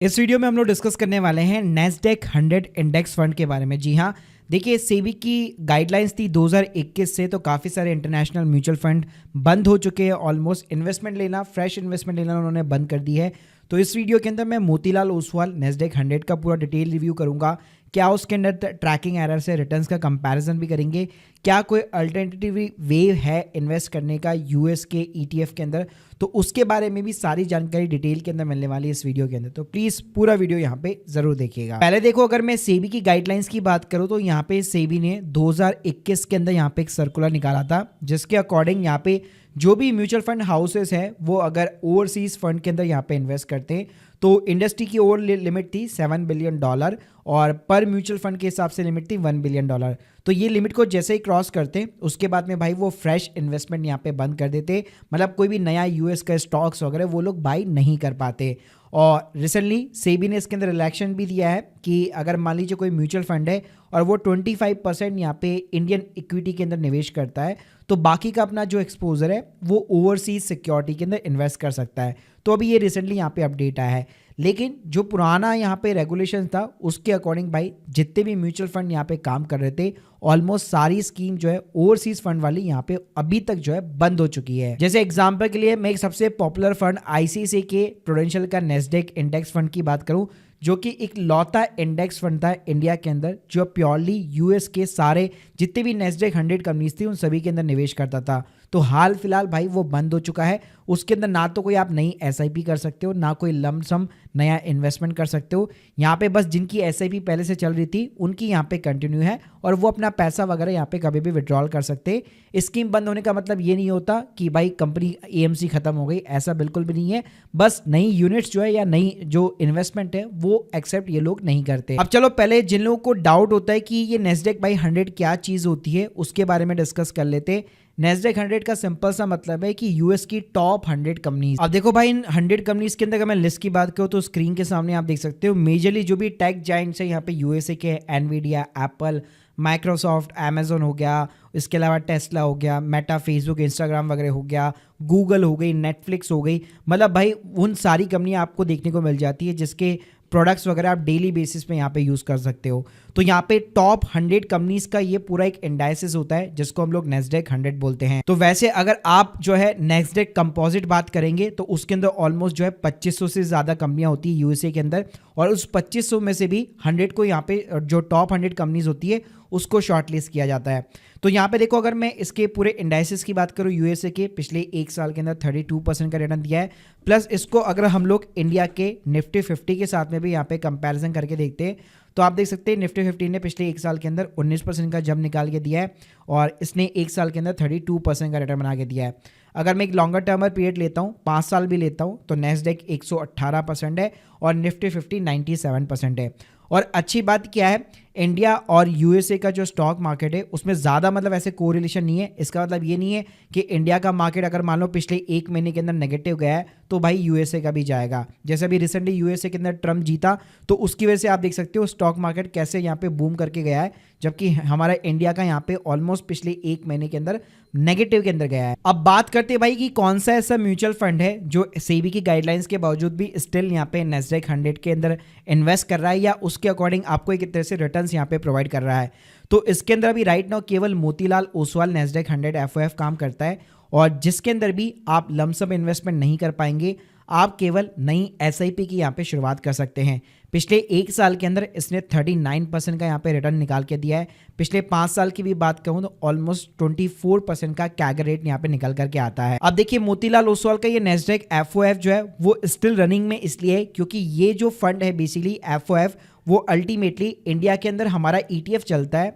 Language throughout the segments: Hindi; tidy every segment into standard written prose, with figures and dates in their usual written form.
इस वीडियो में हम लोग डिस्कस करने वाले हैं नैस्डैक 100 इंडेक्स फंड के बारे में। जी हाँ, देखिए सेबी की गाइडलाइंस थी 2021 से, तो काफ़ी सारे इंटरनेशनल म्यूचुअल फंड बंद हो चुके हैं। ऑलमोस्ट इन्वेस्टमेंट लेना, फ्रेश इन्वेस्टमेंट लेना उन्होंने बंद कर दी है। तो इस वीडियो के अंदर मैं मोतीलाल ओसवाल नैस्डैक 100 का पूरा डिटेल रिव्यू करूंगा। क्या उसके अंदर ट्रैकिंग एरर से रिटर्न्स का कंपैरिजन भी करेंगे, क्या कोई अल्टरनेटिव वे है इन्वेस्ट करने का यूएस के ईटीएफ के अंदर, तो उसके बारे में भी सारी जानकारी डिटेल के अंदर मिलने वाली है इस वीडियो के अंदर। तो प्लीज़ पूरा वीडियो यहाँ पे जरूर देखिएगा। पहले देखो, अगर मैं सेबी की गाइडलाइंस की बात करूँ तो यहाँ पे सेबी ने 2021 के अंदर यहाँ पे एक सर्कुलर निकाला था, जिसके अकॉर्डिंग यहाँ पे जो भी म्यूचुअल फंड हाउसेस हैं वो अगर ओवरसीज फंड के अंदर यहाँ पे इन्वेस्ट करते हैं तो इंडस्ट्री की ओवर लिमिट थी $7 बिलियन और पर म्यूचुअल फंड के हिसाब से लिमिट थी $1 बिलियन। तो ये लिमिट को जैसे ही क्रॉस करते उसके बाद में भाई वो फ्रेश इन्वेस्टमेंट यहाँ पे बंद कर देते, मतलब कोई भी नया यूएस का स्टॉक्स वगैरह वो लोग बाई नहीं कर पाते। और रिसेंटली सेबी ने इसके अंदर रिलैक्शन भी दिया है कि अगर मान लीजिए कोई म्यूचुअल फंड है और वो 25% यहाँ पे इंडियन इक्विटी के अंदर निवेश करता है तो बाकी का अपना जो एक्सपोजर है वो ओवरसीज सिक्योरिटी के अंदर इन्वेस्ट कर सकता है। तो अभी ये रिसेंटली यहाँ पे अपडेट आया है, लेकिन जो पुराना यहाँ पे रेगुलेशन था उसके अकॉर्डिंग भाई जितने भी म्यूचुअल फंड यहाँ पे काम कर रहे थे ऑलमोस्ट सारी स्कीम जो है ओवरसीज फंड वाली यहाँ पे अभी तक जो है बंद हो चुकी है। जैसे एग्जांपल के लिए मैं एक सबसे पॉपुलर फंड आईसीआईसीआई के प्रूडेंशियल का नैस्डैक इंडेक्स फंड की बात करूं, जो कि एक लौता इंडेक्स फंड था इंडिया के अंदर जो प्योरली यूएस के सारे जितने भी नैस्डैक 100 कंपनीज थी उन सभी के अंदर निवेश करता था। तो हाल फिलहाल भाई वो बंद हो चुका है। उसके अंदर ना तो कोई आप नई एसआईपी कर सकते हो, ना कोई लमसम नया इन्वेस्टमेंट कर सकते हो। यहाँ पे बस जिनकी एसआईपी पहले से चल रही थी उनकी यहाँ पे कंटिन्यू है और वो अपना पैसा वगैरह यहाँ पे कभी भी विड्रॉल कर सकते। स्कीम बंद होने का मतलब ये नहीं होता कि भाई कंपनी एएमसी खत्म हो गई, ऐसा बिल्कुल भी नहीं है। बस नई यूनिट्स जो है या नई जो इन्वेस्टमेंट है वो एक्सेप्ट ये लोग नहीं करते। अब चलो पहले जिन लोगों को डाउट होता है कि ये नैस्डैक बाय 100 क्या चीज होती है उसके बारे में डिस्कस कर लेते। नैस्डैक 100 का सिंपल सा मतलब है कि यूएस की टॉप 100 कंपनीज। अब देखो भाई इन 100 कंपनीज के अंदर अगर मैं लिस्ट की बात करूँ तो स्क्रीन के सामने आप देख सकते हो मेजरली जो भी टेक जायंट्स है यहाँ पे यूएसए के एनवीडिया, एप्पल, माइक्रोसॉफ्ट, अमेजोन हो गया, इसके अलावा टेस्ला हो गया, मेटा, फेसबुक, इंस्टाग्राम वगैरह हो गया, गूगल हो गई, नेटफ्लिक्स हो गई, मतलब भाई उन सारी कंपनियां आपको देखने को मिल जाती है जिसके प्रोडक्ट्स वगैरह आप डेली बेसिस पे यहाँ पे यूज़ कर सकते हो। तो यहाँ पे टॉप 100 कंपनीज का ये पूरा एक इंडाइसिस होता है जिसको हम लोग नैस्डैक 100 बोलते हैं। तो वैसे अगर आप जो है नैस्डैक कंपोजिट बात करेंगे तो उसके अंदर ऑलमोस्ट जो है 2500 से ज़्यादा कंपनियां होती है यूएसए के अंदर, और उस 2500 में से भी 100 को यहाँ पे जो टॉप 100 कंपनीज होती है उसको शॉर्टलिस्ट किया जाता है। तो यहाँ पे देखो, अगर मैं इसके पूरे इंडाइसिस की बात करूँ यूएसए के पिछले एक साल के अंदर 32% का रिटर्न दिया है। प्लस इसको अगर हम लोग इंडिया के निफ्टी 50 के साथ में भी यहाँ पे कंपैरिजन करके देखते हैं तो आप देख सकते हैं निफ्टी 50 ने पिछले एक साल के अंदर 19% का जंप निकाल के दिया है और इसने एक साल के अंदर 32% का रिटर्न बना के दिया है। अगर मैं एक लॉन्गर टर्मर पीरियड लेता हूँ, 5 साल भी लेता हूँ, तो नैस्डैक 118% है और निफ्टी 50 97% है। और अच्छी बात क्या है, इंडिया और यूएसए का जो स्टॉक मार्केट है उसमें ज़्यादा मतलब ऐसे कोरिलेशन नहीं है। इसका मतलब ये नहीं है कि इंडिया का मार्केट अगर मान लो पिछले एक महीने के अंदर नेगेटिव गया है तो भाई यूएसए का भी जाएगा। जैसे अभी रिसेंटली यूएसए के अंदर ट्रम्प जीता तो उसकी वजह से आप देख सकते हो स्टॉक मार्केट कैसे यहाँ पे बूम करके गया है, जबकि हमारा इंडिया का यहाँ पे ऑलमोस्ट पिछले एक महीने के अंदर नेगेटिव के अंदर गया है। अब बात करते हैं भाई कि कौन सा ऐसा म्यूचुअल फंड है जो सेबी की गाइडलाइंस के बावजूद भी स्टिल यहाँ पे नैस्डैक 100 के अंदर इन्वेस्ट कर रहा है या उसके अकॉर्डिंग आपको एक तरह से रिटर्न्स यहाँ पे प्रोवाइड कर रहा है। तो इसके अंदर अभी राइट नाउ केवल मोतीलाल ओसवाल नैस्डैक 100 एफओएफ काम करता है और जिसके अंदर भी आप लमसम इन्वेस्टमेंट नहीं कर पाएंगे, आप केवल नई एसआईपी की यहाँ पे शुरुआत कर सकते हैं। पिछले एक साल के अंदर इसने 39% का यहाँ पे रिटर्न निकाल के दिया है। पिछले 5 साल की भी बात कहूँ तो ऑलमोस्ट 24% का कैगर रेट यहाँ पे निकल करके आता है। अब देखिए मोतीलाल ओसवाल का ये नैस्डैक एफओएफ जो है वो स्टिल रनिंग में इसलिए है क्योंकि ये जो फंड है बेसिकली एफओएफ वो अल्टीमेटली इंडिया के अंदर हमारा ईटीएफ चलता है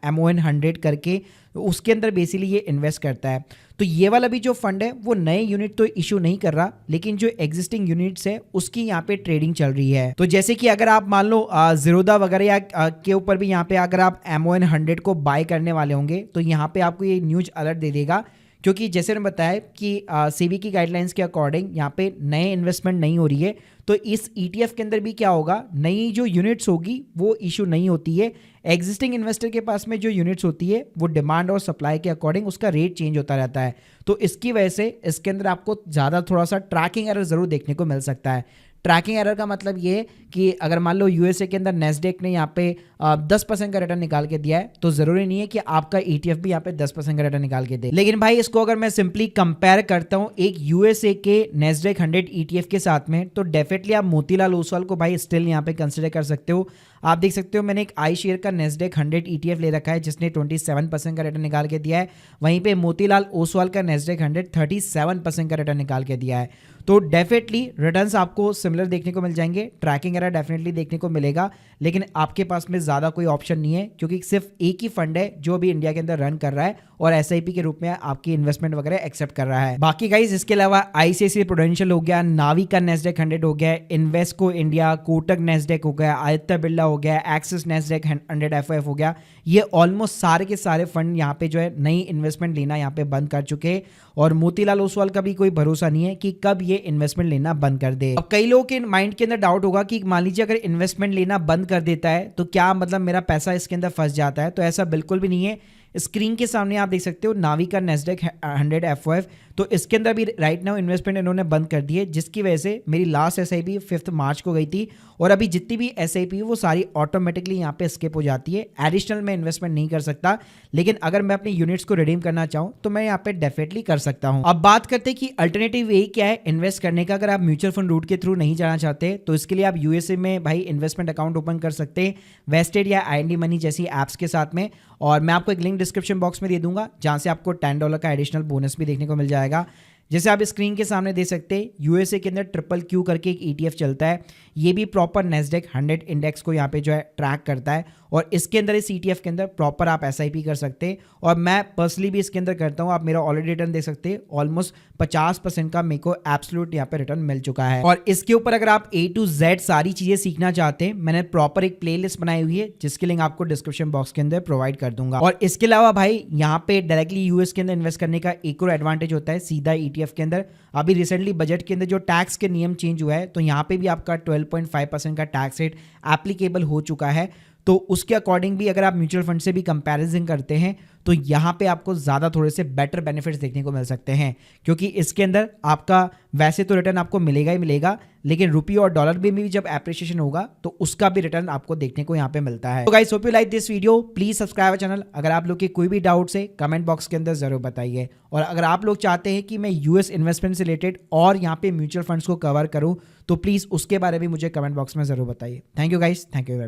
MON 100 करके, उसके अंदर बेसिकली ये इन्वेस्ट करता है। तो ये वाला भी जो फंड है वो नए यूनिट तो इशू नहीं कर रहा, लेकिन जो एग्जिस्टिंग यूनिट्स है उसकी यहाँ पे ट्रेडिंग चल रही है। तो जैसे कि अगर आप मान लो जीरोधा वगैरह या के ऊपर भी यहाँ पे अगर आप MON 100 को बाय करने वाले होंगे तो यहाँ पे आपको ये न्यूज अलर्ट दे देगा, क्योंकि जैसे मैंने बताया कि सेबी की गाइडलाइंस के अकॉर्डिंग यहाँ पे नए इन्वेस्टमेंट नहीं हो रही है। तो इस ईटीएफ के अंदर भी क्या होगा, नई जो यूनिट्स होगी वो इशू नहीं होती है। एग्जिस्टिंग इन्वेस्टर के पास में जो यूनिट्स होती है वो डिमांड और सप्लाई के अकॉर्डिंग उसका रेट चेंज होता रहता है। तो इसकी वजह से इसके अंदर आपको ज़्यादा थोड़ा सा ट्रैकिंग एरर ज़रूर देखने को मिल सकता है। ट्रैकिंग एरर का मतलब ये है कि अगर मान लो यूएसए के अंदर नेस्डेक ने यहाँ पे 10% का रिटर्न निकाल के दिया है, तो जरूरी नहीं है कि आपका ETF भी यहाँ पे 10% का रिटर्न निकाल के दे। लेकिन भाई इसको अगर मैं सिंपली कंपेयर करता हूँ एक यूएसए के नेस्डेक 100 ETF के साथ में, तो डेफिनेटली आप मोतीलाल ओसवाल को भाई स्टिल यहाँ पे कंसिडर कर सकते हो। आप देख सकते हो मैंने एक आई शेयर का नेस्डेक 100 ETF ले रखा है जिसने 27% का रिटर्न निकाल के दिया है। वहीं पे मोतीलाल ओसवाल का नेस्डेक 100 37% का रिटर्न निकाल के दिया है। तो डेफिनेटली रिटर्न्स आपको सिमिलर देखने को मिल जाएंगे, ट्रैकिंग एरर डेफिनेटली देखने को मिलेगा, लेकिन आपके पास में ज़्यादा कोई ऑप्शन नहीं है क्योंकि सिर्फ एक ही फंड है जो अभी इंडिया के अंदर रन कर रहा है और SIP के रूप में आपकी इन्वेस्टमेंट वगैरह एक्सेप्ट कर रहा है। बाकी गाइज इसके अलावा ICICI प्रूडेंशियल हो गया, नावी का नेस्डेक 100 हो गया, इन्वेस्को इंडिया, कोटक नेस्डेक हो गया, आदित्य बिरला हो गया, एक्सिस नेस्डेक 100 FOF हो गया, ये ऑलमोस्ट सारे के सारे फंड यहाँ पे जो है नई इन्वेस्टमेंट लेना यहाँ पे बंद कर चुके हैं और मोतीलाल ओसवाल का भी कोई भरोसा नहीं है कि कब ये इन्वेस्टमेंट लेना बंद कर दे। अब कई लोगों के माइंड के अंदर डाउट होगा कि मान लीजिए अगर इन्वेस्टमेंट लेना बंद कर देता है तो क्या मतलब मेरा पैसा इसके अंदर फंस जाता है? तो ऐसा बिल्कुल भी नहीं है। स्क्रीन के सामने आप देख सकते हो नावी का नेस्डेक 100 FOF, तो इसके अंदर भी राइट नाउ इन्वेस्टमेंट इन्होंने बंद कर दी है, जिसकी वजह से मेरी लास्ट SIP 5 मार्च को गई थी और अभी जितनी भी SIP है वो सारी ऑटोमेटिकली यहाँ पे स्किप हो जाती है। एडिशनल मैं इन्वेस्टमेंट नहीं कर सकता, लेकिन अगर मैं अपनी यूनिट्स को रिडीम करना चाहूँ तो मैं यहाँ पे डेफिनेटली कर सकता हूँ। अब बात करते हैं कि अल्टरनेटिव वे क्या है इन्वेस्ट करने का। अगर आप म्यूचुअल फंड रूट के थ्रू नहीं जाना चाहते तो इसके लिए आप USA में भाई इन्वेस्टमेंट अकाउंट ओपन कर सकते हैं वेस्टेड या IND मनी जैसी ऐप्स के साथ में, और मैं आपको एक लिंक डिस्क्रिप्शन बॉक्स में दे दूंगा जहां से आपको $10 का एडिशनल बोनस भी देखने को मिल जाएगा। जैसे आप स्क्रीन के सामने देख सकते हैं USA के अंदर QQQ करके एक ETF चलता है, ये भी प्रॉपर नेस्डेक 100 इंडेक्स को यहाँ पे जो है ट्रैक करता है और इसके अंदर इस ETF के अंदर प्रॉपर आप SIP कर सकते हैं और मैं पर्सनली भी इसके अंदर करता हूँ। आप मेरा ऑलरेडी रिटर्न देख सकते हैं, ऑलमोस्ट 50% का मेरे को एब्सोल्यूट यहाँ पे रिटर्न मिल चुका है। और इसके ऊपर अगर आप A to Z सारी चीजें सीखना चाहते हैं, मैंने प्रॉपर एक प्लेलिस्ट बनाई हुई है जिसकी लिंक आपको डिस्क्रिप्शन बॉक्स के अंदर प्रोवाइड कर दूंगा। और इसके अलावा भाई यहाँ पे डायरेक्टली US के अंदर इन्वेस्ट करने का एक और एडवांटेज होता है सीधा ETF के अंदर। अभी रिसेंटली बजट के अंदर जो टैक्स के नियम चेंज हुआ है तो यहाँ पे भी आपका 12.5% का टैक्स रेट एप्लीकेबल हो चुका है, तो उसके अकॉर्डिंग भी अगर आप म्यूचुअल फंड से भी कंपैरिजन करते हैं तो यहाँ पे आपको ज़्यादा थोड़े से बेटर बेनिफिट्स देखने को मिल सकते हैं, क्योंकि इसके अंदर आपका वैसे तो रिटर्न आपको मिलेगा ही मिलेगा, लेकिन रुपये और डॉलर में भी जब एप्रिशिएशन होगा तो उसका भी रिटर्न आपको देखने को यहाँ पे मिलता है। तो guys hope you like this video, please subscribe channel. अगर आप लोग के कोई भी डाउट्स है कमेंट बॉक्स के अंदर जरूर बताइए, और अगर आप लोग चाहते हैं कि मैं US इन्वेस्टमेंट से रिलेटेड और यहाँ पे म्यूचुअल फंड्स को कवर करूँ तो प्लीज उसके बारे में मुझे कमेंट बॉक्स में जरूर बताइए। Thank you guys, thank you very much.